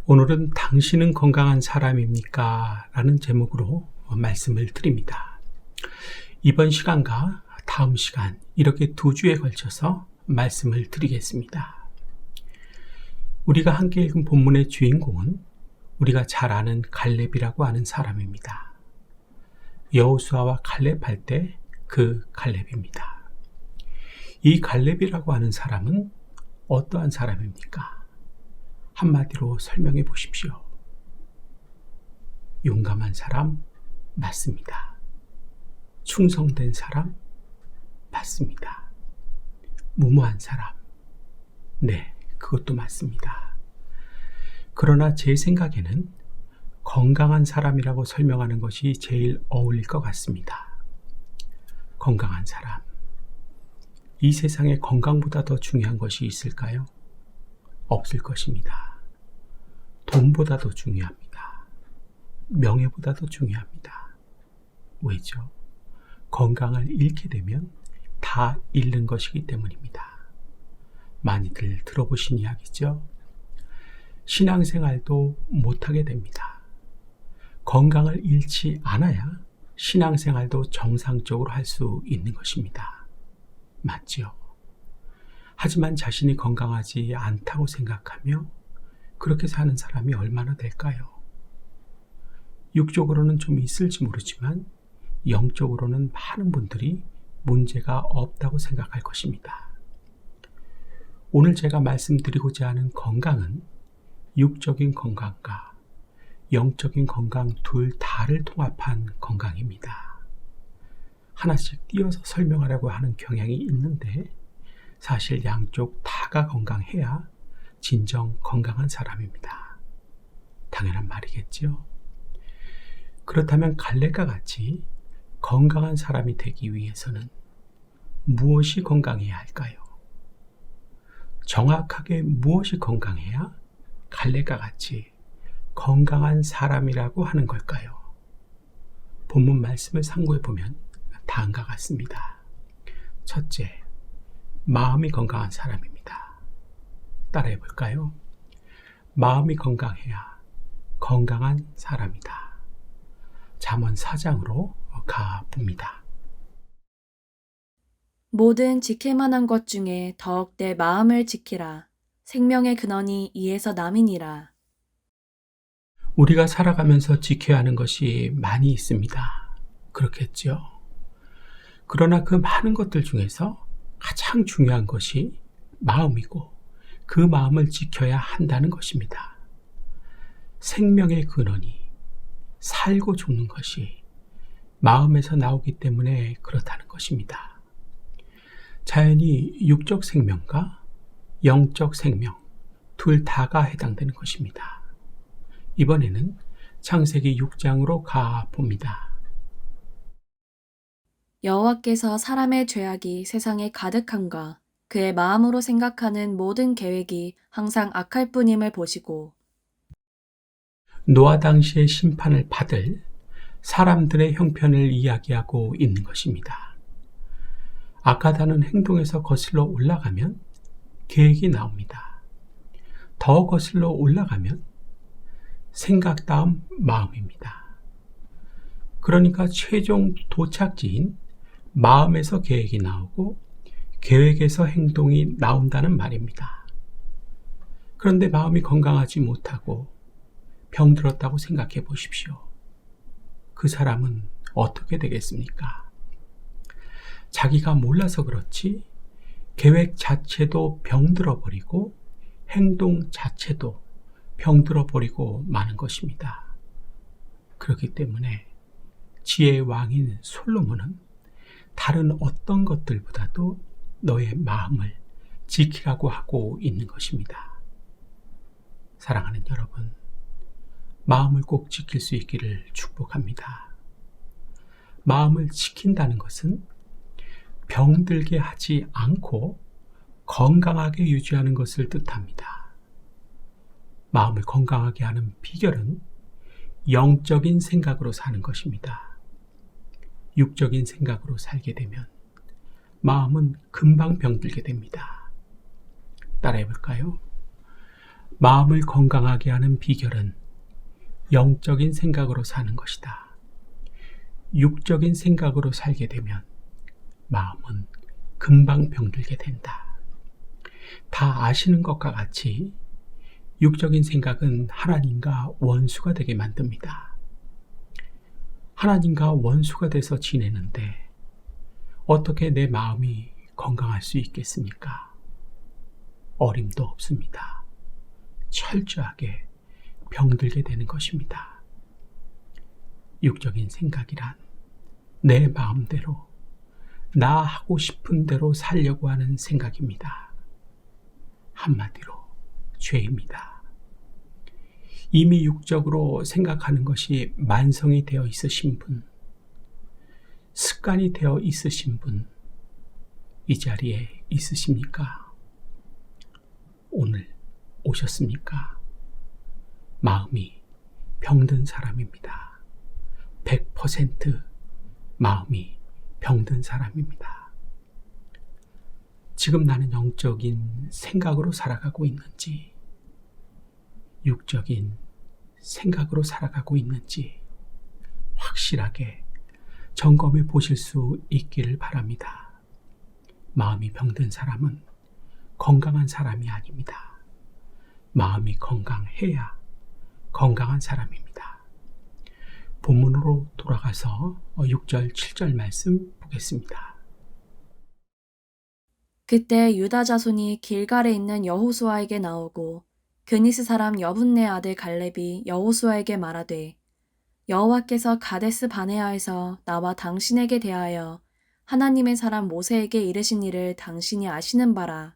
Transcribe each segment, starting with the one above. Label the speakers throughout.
Speaker 1: 오늘은 당신은 건강한 사람입니까? 라는 제목으로 말씀을 드립니다. 이번 시간과 다음 시간 이렇게 두 주에 걸쳐서 말씀을 드리겠습니다. 우리가 함께 읽은 본문의 주인공은 우리가 잘 아는 갈렙이라고 하는 사람입니다. 여호수아와 갈렙할 때 그 갈렙입니다. 이 갈렙이라고 하는 사람은 어떠한 사람입니까? 한마디로 설명해 보십시오. 용감한 사람 맞습니다. 충성된 사람 맞습니다. 무모한 사람, 네, 그것도 맞습니다. 그러나 제 생각에는 건강한 사람이라고 설명하는 것이 제일 어울릴 것 같습니다. 건강한 사람. 이 세상에 건강보다 더 중요한 것이 있을까요? 없을 것입니다. 돈보다 더 중요합니다. 명예보다 더 중요합니다. 왜죠? 건강을 잃게 되면 다 잃는 것이기 때문입니다. 많이들 들어보신 이야기죠? 신앙생활도 못하게 됩니다. 건강을 잃지 않아야 신앙생활도 정상적으로 할 수 있는 것입니다. 맞죠? 하지만 자신이 건강하지 않다고 생각하며 그렇게 사는 사람이 얼마나 될까요? 육적으로는 좀 있을지 모르지만 영적으로는 많은 분들이 문제가 없다고 생각할 것입니다. 오늘 제가 말씀드리고자 하는 건강은 육적인 건강과 영적인 건강 둘 다를 통합한 건강입니다. 하나씩 띄어서 설명하려고 하는 경향이 있는데 사실 양쪽 다가 건강해야 진정 건강한 사람입니다. 당연한 말이겠죠. 그렇다면 갈렙과 같이 건강한 사람이 되기 위해서는 무엇이 건강해야 할까요? 정확하게 무엇이 건강해야 갈렙과 같이 건강한 사람이라고 하는 걸까요? 본문 말씀을 참고해 보면 다음과 같습니다. 첫째, 마음이 건강한 사람입니다. 따라해 볼까요? 마음이 건강해야 건강한 사람이다. 잠언 4장으로 가봅니다.
Speaker 2: 모든 지킬 만한 것 중에 더욱 내 마음을 지키라. 생명의 근원이 이에서 남이니라.
Speaker 1: 우리가 살아가면서 지켜야 하는 것이 많이 있습니다. 그렇겠죠? 그러나 그 많은 것들 중에서 가장 중요한 것이 마음이고 그 마음을 지켜야 한다는 것입니다. 생명의 근원이 살고 죽는 것이 마음에서 나오기 때문에 그렇다는 것입니다. 자연히 육적 생명과 영적 생명 둘 다가 해당되는 것입니다. 이번에는 창세기 6장으로 가봅니다.
Speaker 2: 여호와께서 사람의 죄악이 세상에 가득함과 그의 마음으로 생각하는 모든 계획이 항상 악할 뿐임을 보시고
Speaker 1: 노아 당시의 심판을 받을 사람들의 형편을 이야기하고 있는 것입니다. 악하다는 행동에서 거슬러 올라가면 계획이 나옵니다. 더 거슬러 올라가면 생각 다음 마음입니다. 그러니까 최종 도착지인 마음에서 계획이 나오고 계획에서 행동이 나온다는 말입니다. 그런데 마음이 건강하지 못하고 병들었다고 생각해 보십시오. 그 사람은 어떻게 되겠습니까? 자기가 몰라서 그렇지 계획 자체도 병들어 버리고 행동 자체도 병들어 버리고 마는 것입니다. 그렇기 때문에 지혜의 왕인 솔로몬은 다른 어떤 것들보다도 너의 마음을 지키라고 하고 있는 것입니다. 사랑하는 여러분, 마음을 꼭 지킬 수 있기를 축복합니다. 마음을 지킨다는 것은 병들게 하지 않고 건강하게 유지하는 것을 뜻합니다. 마음을 건강하게 하는 비결은 영적인 생각으로 사는 것입니다. 육적인 생각으로 살게 되면 마음은 금방 병들게 됩니다. 따라해 볼까요? 마음을 건강하게 하는 비결은 영적인 생각으로 사는 것이다. 육적인 생각으로 살게 되면 마음은 금방 병들게 된다. 다 아시는 것과 같이 육적인 생각은 하나님과 원수가 되게 만듭니다. 하나님과 원수가 돼서 지내는데 어떻게 내 마음이 건강할 수 있겠습니까? 어림도 없습니다. 철저하게 병들게 되는 것입니다. 육적인 생각이란 내 마음대로 나 하고 싶은 대로 살려고 하는 생각입니다. 한마디로 죄입니다. 이미 육적으로 생각하는 것이 만성이 되어 있으신 분, 습관이 되어 있으신 분, 이 자리에 있으십니까? 오늘 오셨습니까? 마음이 병든 사람입니다. 100% 마음이 병든 사람입니다. 지금 나는 영적인 생각으로 살아가고 있는지, 육적인 생각으로 살아가고 있는지 확실하게 점검해 보실 수 있기를 바랍니다. 마음이 병든 사람은 건강한 사람이 아닙니다. 마음이 건강해야 건강한 사람입니다. 본문으로 돌아가서 6절, 7절 말씀 보겠습니다.
Speaker 2: 그때 유다 자손이 길갈에 있는 여호수아에게 나오고 그니스 사람 여분네 아들 갈렙이 여호수아에게 말하되 여호와께서 가데스 바네아에서 나와 당신에게 대하여 하나님의 사람 모세에게 이르신 일을 당신이 아시는 바라.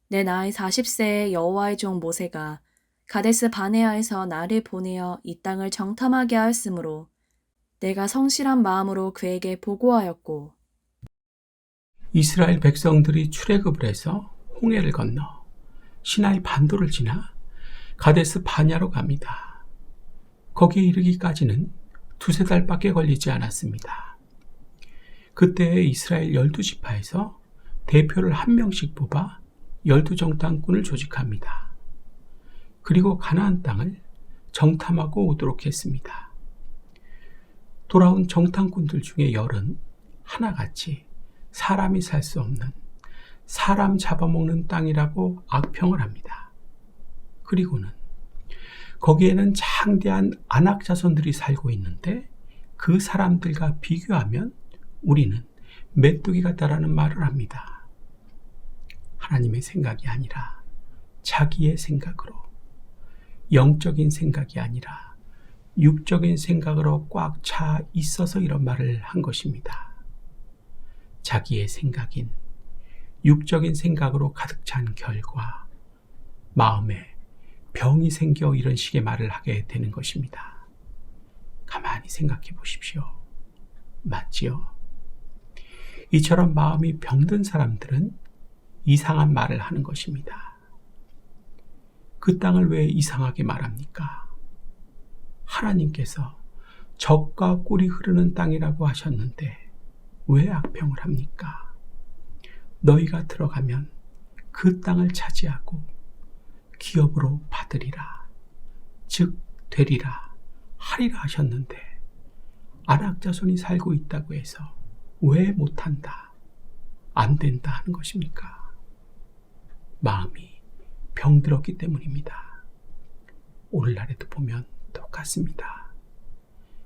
Speaker 2: 내 나이 40세의 여호와의 종 모세가 가데스 바네아에서 나를 보내어 이 땅을 정탐하게 하였으므로 내가 성실한 마음으로 그에게 보고하였고
Speaker 1: 이스라엘 백성들이 출애굽을 해서 홍해를 건너 시나이 반도를 지나 가데스 바냐로 갑니다. 거기에 이르기까지는 2-3달밖에 걸리지 않았습니다. 그때 이스라엘 12지파에서 대표를 1명씩 뽑아 12정탐꾼을 조직합니다. 그리고 가나안 땅을 정탐하고 오도록 했습니다. 돌아온 정탐꾼들 중에 열은 하나같이 사람이 살 수 없는 사람 잡아먹는 땅이라고 악평을 합니다. 그리고는 거기에는 장대한 아낙 자손들이 살고 있는데 그 사람들과 비교하면 우리는 메뚜기 같다라는 말을 합니다. 하나님의 생각이 아니라 자기의 생각으로, 영적인 생각이 아니라 육적인 생각으로 꽉 차 있어서 이런 말을 한 것입니다. 자기의 생각인 육적인 생각으로 가득 찬 결과 마음에 병이 생겨 이런 식의 말을 하게 되는 것입니다. 가만히 생각해 보십시오. 맞지요? 이처럼 마음이 병든 사람들은 이상한 말을 하는 것입니다. 그 땅을 왜 이상하게 말합니까? 하나님께서 젖과 꿀이 흐르는 땅이라고 하셨는데 왜 악평을 합니까? 너희가 들어가면 그 땅을 차지하고 기업으로 받으리라, 즉 되리라, 하리라 하셨는데 아낙 자손이 살고 있다고 해서 왜 못한다, 안 된다 하는 것입니까? 마음이 병들었기 때문입니다. 오늘날에도 보면 똑같습니다.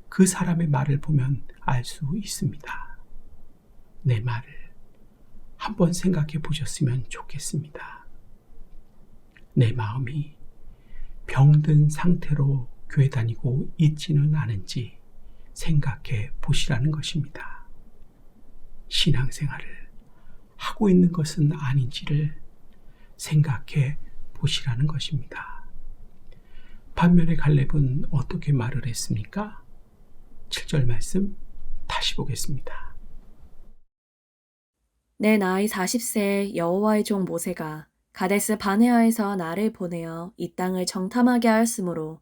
Speaker 1: 그 사람의 말을 보면 알 수 있습니다. 내 말을 한번 생각해 보셨으면 좋겠습니다. 내 마음이 병든 상태로 교회 다니고 있지는 않은지 생각해 보시라는 것입니다. 신앙생활을 하고 있는 것은 아닌지를 생각해 보시라는 것입니다. 반면에 갈렙은 어떻게 말을 했습니까? 7절 말씀 다시 보겠습니다.
Speaker 2: 내 나이 40세의 여호와의 종 모세가 가데스 바네아에서 나를 보내어 이 땅을 정탐하게 하였으므로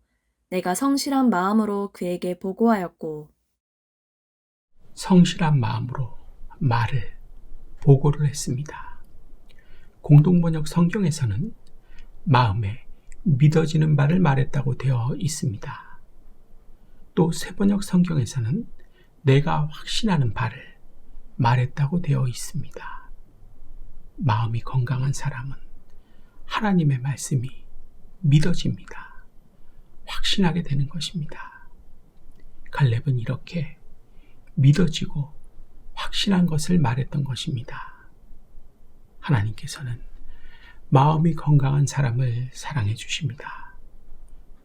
Speaker 2: 내가 성실한 마음으로 그에게 보고하였고
Speaker 1: 성실한 마음으로 말을 보고를 했습니다. 공동번역 성경에서는 마음에 믿어지는 바를 말했다고 되어 있습니다. 또 세번역 성경에서는 내가 확신하는 바를 말했다고 되어 있습니다. 마음이 건강한 사람은 하나님의 말씀이 믿어집니다. 확신하게 되는 것입니다. 갈렙은 이렇게 믿어지고 확신한 것을 말했던 것입니다. 하나님께서는 마음이 건강한 사람을 사랑해 주십니다.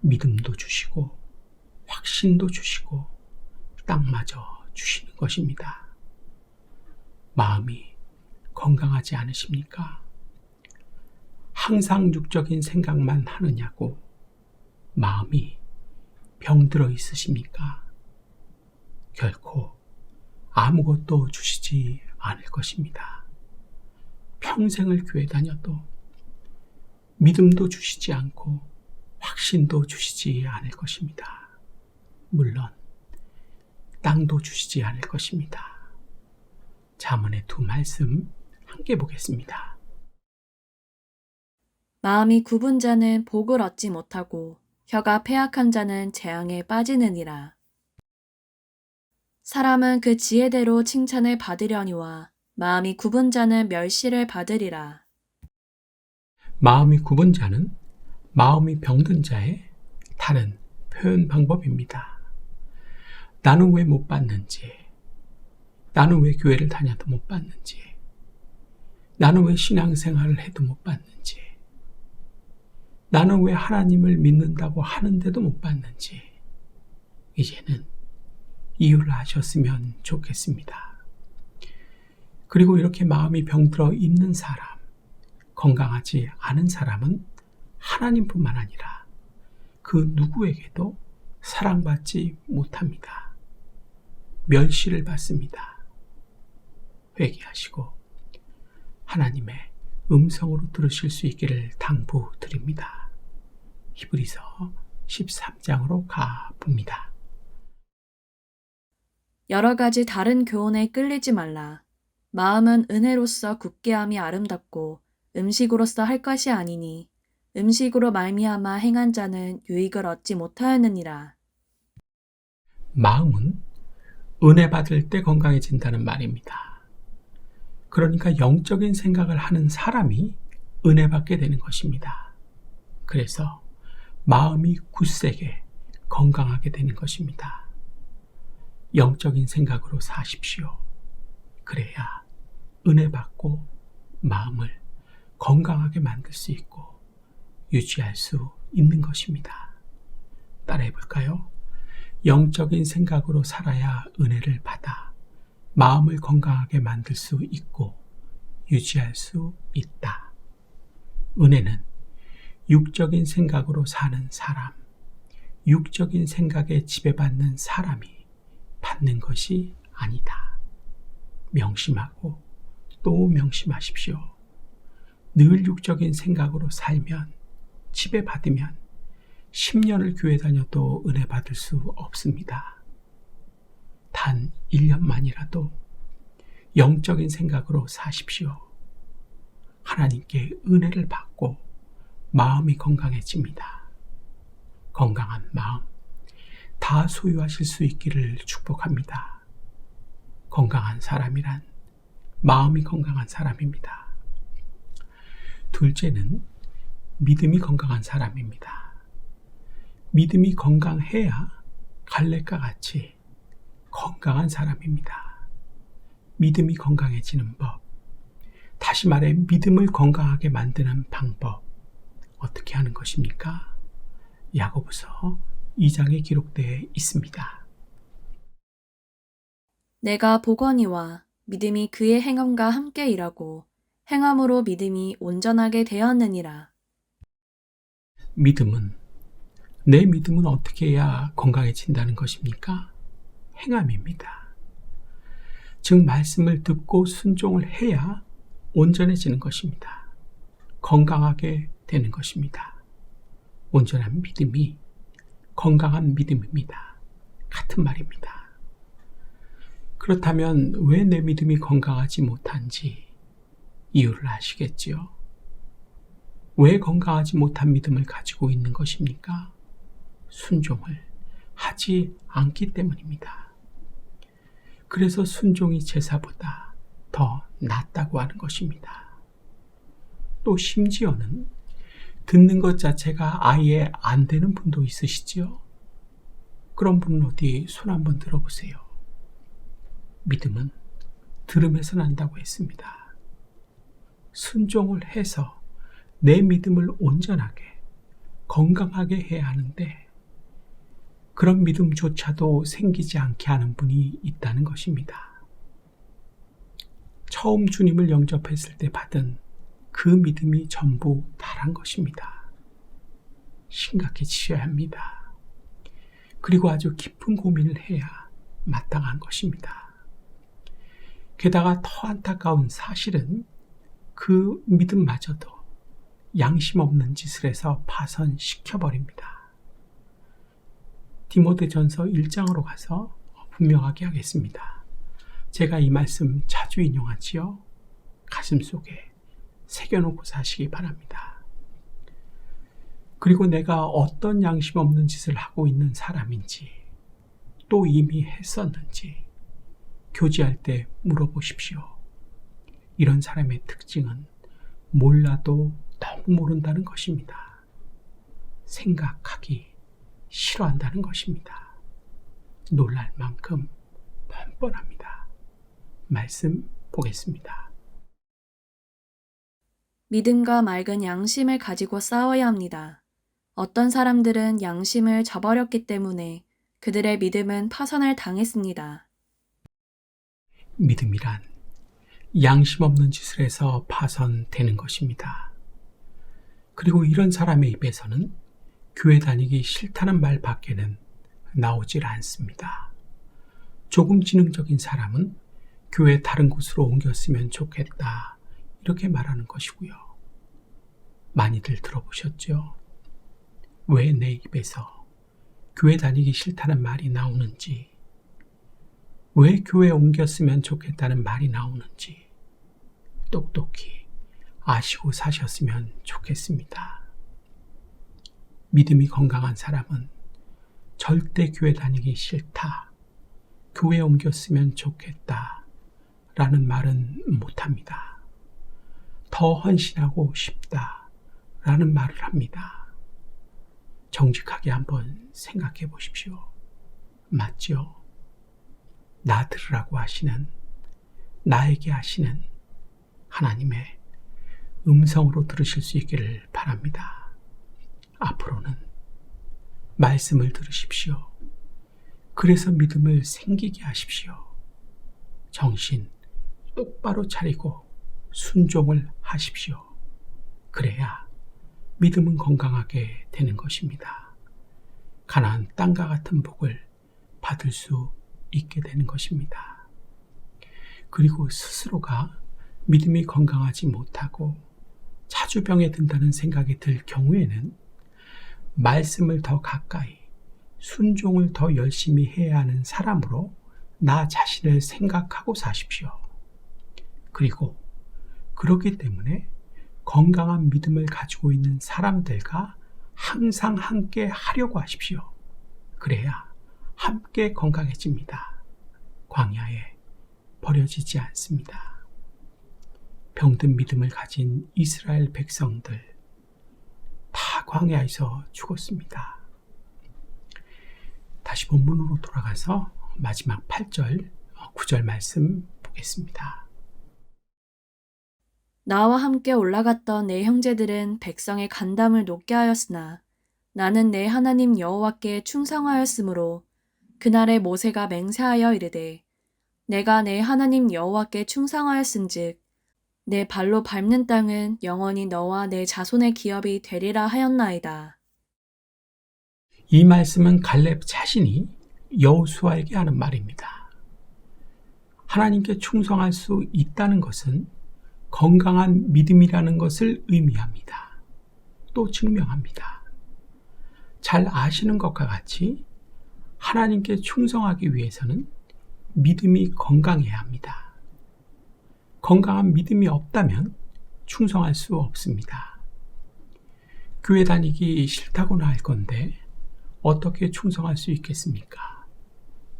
Speaker 1: 믿음도 주시고 확신도 주시고 땅마저 주시는 것입니다. 마음이 건강하지 않으십니까? 항상 육적인 생각만 하느냐고 마음이 병들어 있으십니까? 결코 아무것도 주시지 않을 것입니다. 평생을 교회 다녀도 믿음도 주시지 않고 확신도 주시지 않을 것입니다. 물론 땅도 주시지 않을 것입니다. 잠언의 두 말씀 함께 보겠습니다.
Speaker 2: 마음이 굽은 자는 복을 얻지 못하고 혀가 패악한 자는 재앙에 빠지느니라. 사람은 그 지혜대로 칭찬을 받으려니와 마음이 굽은 자는 멸시를 받으리라.
Speaker 1: 마음이 굽은 자는 마음이 병든 자의 다른 표현 방법입니다. 나는 왜 못 받는지, 나는 왜 교회를 다녀도 못 받는지, 나는 왜 신앙생활을 해도 못 받는지, 나는 왜 하나님을 믿는다고 하는데도 못 받는지, 이제는 이유를 아셨으면 좋겠습니다. 그리고 이렇게 마음이 병들어 있는 사람, 건강하지 않은 사람은 하나님뿐만 아니라 그 누구에게도 사랑받지 못합니다. 멸시를 받습니다. 회개하시고 하나님의 음성으로 들으실 수 있기를 당부드립니다. 히브리서 13장으로 가봅니다.
Speaker 2: 여러 가지 다른 교훈에 끌리지 말라. 마음은 은혜로서 굳게 함이 아름답고 음식으로서 할 것이 아니니 음식으로 말미암아 행한 자는 유익을 얻지 못하였느니라.
Speaker 1: 마음은 은혜 받을 때 건강해진다는 말입니다. 그러니까 영적인 생각을 하는 사람이 은혜 받게 되는 것입니다. 그래서 마음이 굳세게 건강하게 되는 것입니다. 영적인 생각으로 사십시오. 그래야 은혜 받고 마음을 건강하게 만들 수 있고 유지할 수 있는 것입니다. 따라해 볼까요? 영적인 생각으로 살아야 은혜를 받아 마음을 건강하게 만들 수 있고 유지할 수 있다. 은혜는 육적인 생각으로 사는 사람, 육적인 생각에 지배받는 사람이 받는 것이 아니다. 명심하고 또 명심하십시오. 늘 육적인 생각으로 살면, 지배받으면 10년을 교회 다녀도 은혜 받을 수 없습니다. 단 1년만이라도 영적인 생각으로 사십시오. 하나님께 은혜를 받고 마음이 건강해집니다. 건강한 마음 다 소유하실 수 있기를 축복합니다. 건강한 사람이란 마음이 건강한 사람입니다. 둘째는 믿음이 건강한 사람입니다. 믿음이 건강해야 갈렙과 같이 건강한 사람입니다. 믿음이 건강해지는 법, 다시 말해 믿음을 건강하게 만드는 방법, 어떻게 하는 것입니까? 야고보서 2장에 기록되어 있습니다.
Speaker 2: 내가 보거니와 믿음이 그의 행함과 함께 일하고 행함으로 믿음이 온전하게 되었느니라.
Speaker 1: 내 믿음은 어떻게 해야 건강해진다는 것입니까? 행함입니다. 즉 말씀을 듣고 순종을 해야 온전해지는 것입니다. 건강하게 되는 것입니다. 온전한 믿음이 건강한 믿음입니다. 같은 말입니다. 그렇다면 왜 내 믿음이 건강하지 못한지 이유를 아시겠지요? 왜 건강하지 못한 믿음을 가지고 있는 것입니까? 순종을 하지 않기 때문입니다. 그래서 순종이 제사보다 더 낫다고 하는 것입니다. 또 심지어는 듣는 것 자체가 아예 안 되는 분도 있으시지요? 그런 분은 어디 손 한번 들어보세요. 믿음은 들음에서 난다고 했습니다. 순종을 해서 내 믿음을 온전하게 건강하게 해야 하는데 그런 믿음조차도 생기지 않게 하는 분이 있다는 것입니다. 처음 주님을 영접했을 때 받은 그 믿음이 전부 다란 것입니다. 심각해지셔야 합니다. 그리고 아주 깊은 고민을 해야 마땅한 것입니다. 게다가 더 안타까운 사실은 그 믿음마저도 양심 없는 짓을 해서 파손시켜버립니다. 디모데전서 1장으로 가서 분명하게 하겠습니다. 제가 이 말씀 자주 인용하지요. 가슴속에 새겨놓고 사시기 바랍니다. 그리고 내가 어떤 양심 없는 짓을 하고 있는 사람인지 또 이미 했었는지 교제할 때 물어보십시오. 이런 사람의 특징은 몰라도 너무 모른다는 것입니다. 생각하기 싫어한다는 것입니다. 놀랄 만큼 뻔뻔합니다. 말씀 보겠습니다.
Speaker 2: 믿음과 맑은 양심을 가지고 싸워야 합니다. 어떤 사람들은 양심을 저버렸기 때문에 그들의 믿음은 파산을 당했습니다.
Speaker 1: 믿음이란 양심 없는 짓을 해서 파손되는 것입니다. 그리고 이런 사람의 입에서는 교회 다니기 싫다는 말 밖에는 나오질 않습니다. 조금 지능적인 사람은 교회 다른 곳으로 옮겼으면 좋겠다 이렇게 말하는 것이고요. 많이들 들어보셨죠? 왜 내 입에서 교회 다니기 싫다는 말이 나오는지, 왜 교회 옮겼으면 좋겠다는 말이 나오는지 똑똑히 아시고 사셨으면 좋겠습니다. 믿음이 건강한 사람은 절대 교회 다니기 싫다, 교회 옮겼으면 좋겠다 라는 말은 못합니다. 더 헌신하고 싶다 라는 말을 합니다. 정직하게 한번 생각해 보십시오. 맞죠? 나 들으라고 하시는, 나에게 하시는 하나님의 음성으로 들으실 수 있기를 바랍니다. 앞으로는 말씀을 들으십시오. 그래서 믿음을 생기게 하십시오. 정신 똑바로 차리고 순종을 하십시오. 그래야 믿음은 건강하게 되는 것입니다. 가나안 땅과 같은 복을 받을 수 있게 되는 것입니다. 그리고 스스로가 믿음이 건강하지 못하고 자주 병에 든다는 생각이 들 경우에는 말씀을 더 가까이, 순종을 더 열심히 해야 하는 사람으로 나 자신을 생각하고 사십시오. 그리고 그렇기 때문에 건강한 믿음을 가지고 있는 사람들과 항상 함께 하려고 하십시오. 그래야 함께 건강해집니다. 광야에 버려지지 않습니다. 병든 믿음을 가진 이스라엘 백성들 다 광야에서 죽었습니다. 다시 본문으로 돌아가서 마지막 8절, 9절 말씀 보겠습니다.
Speaker 2: 나와 함께 올라갔던 내 형제들은 백성의 간담을 높게 하였으나 나는 내 하나님 여호와께 충성하였으므로 그날에 모세가 맹세하여 이르되 내가 내 하나님 여호와께 충성하였은즉 내 발로 밟는 땅은 영원히 너와 내 자손의 기업이 되리라 하였나이다.
Speaker 1: 이 말씀은 갈렙 자신이 여호수아에게 하는 말입니다. 하나님께 충성할 수 있다는 것은 건강한 믿음이라는 것을 의미합니다. 또 증명합니다. 잘 아시는 것과 같이 하나님께 충성하기 위해서는 믿음이 건강해야 합니다. 건강한 믿음이 없다면 충성할 수 없습니다. 교회 다니기 싫다고나 할 건데 어떻게 충성할 수 있겠습니까?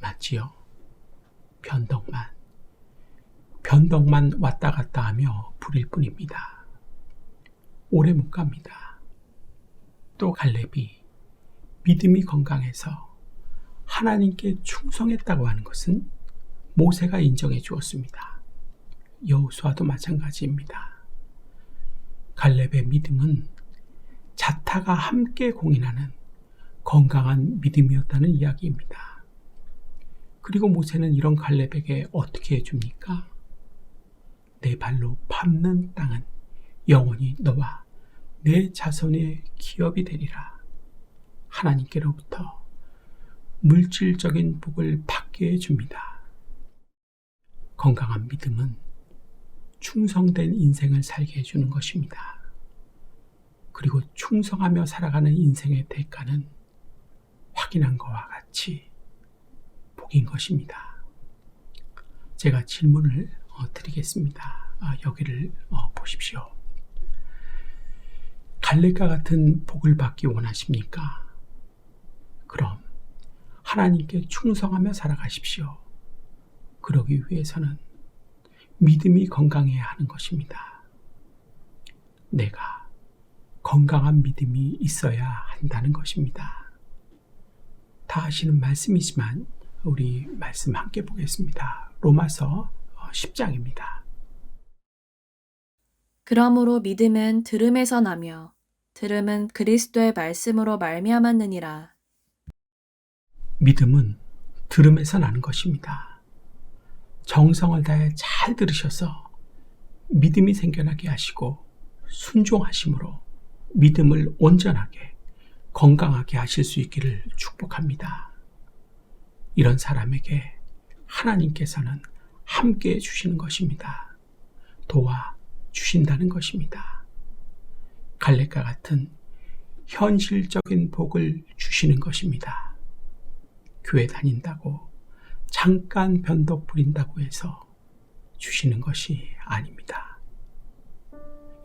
Speaker 1: 맞지요? 변덕만 왔다 갔다 하며 부릴 뿐입니다. 오래 못 갑니다. 또 갈렙이 믿음이 건강해서 하나님께 충성했다고 하는 것은 모세가 인정해 주었습니다. 여호수아도 마찬가지입니다. 갈렙의 믿음은 자타가 함께 공인하는 건강한 믿음이었다는 이야기입니다. 그리고 모세는 이런 갈렙에게 어떻게 해줍니까? 내 발로 밟는 땅은 영원히 너와 내 자손의 기업이 되리라. 하나님께로부터 물질적인 복을 받게 해줍니다. 건강한 믿음은 충성된 인생을 살게 해주는 것입니다. 그리고 충성하며 살아가는 인생의 대가는 확인한 것과 같이 복인 것입니다. 제가 질문을 드리겠습니다. 여기를 보십시오. 갈렙과 같은 복을 받기 원하십니까? 그럼 하나님께 충성하며 살아가십시오. 그러기 위해서는 믿음이 건강해야 하는 것입니다. 내가 건강한 믿음이 있어야 한다는 것입니다. 다 아시는 말씀이지만 우리 말씀 함께 보겠습니다. 로마서 10장입니다.
Speaker 2: 그러므로 믿음은 들음에서 나며 들음은 그리스도의 말씀으로 말미암았느니라.
Speaker 1: 믿음은 들음에서 나는 것입니다. 정성을 다해 잘 들으셔서 믿음이 생겨나게 하시고 순종하심으로 믿음을 온전하게 건강하게 하실 수 있기를 축복합니다. 이런 사람에게 하나님께서는 함께 주시는 것입니다. 도와 주신다는 것입니다. 갈렙과 같은 현실적인 복을 주시는 것입니다. 교회 다닌다고 잠깐 변덕 부린다고 해서 주시는 것이 아닙니다.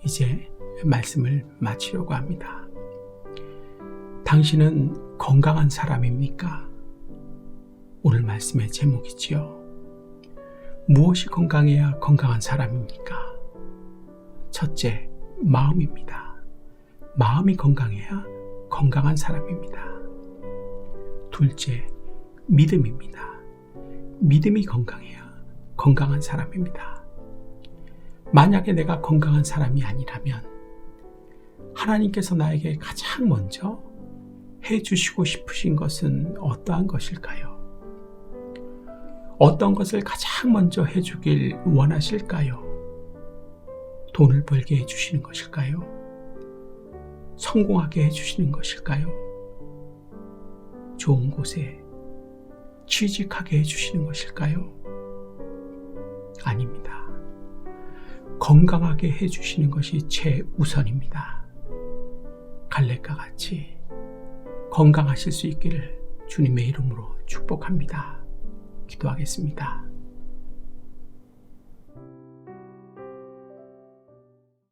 Speaker 1: 이제 말씀을 마치려고 합니다. 당신은 건강한 사람입니까? 오늘 말씀의 제목이지요. 무엇이 건강해야 건강한 사람입니까? 첫째, 마음입니다. 마음이 건강해야 건강한 사람입니다. 둘째, 믿음입니다. 믿음이 건강해야 건강한 사람입니다. 만약에 내가 건강한 사람이 아니라면 하나님께서 나에게 가장 먼저 해주시고 싶으신 것은 어떠한 것일까요? 어떤 것을 가장 먼저 해주길 원하실까요? 돈을 벌게 해주시는 것일까요? 성공하게 해주시는 것일까요? 좋은 곳에 취직하게 해주시는 것일까요? 아닙니다. 건강하게 해주시는 것이 최우선입니다. 갈렙과 같이 건강하실 수 있기를 주님의 이름으로 축복합니다. 기도하겠습니다.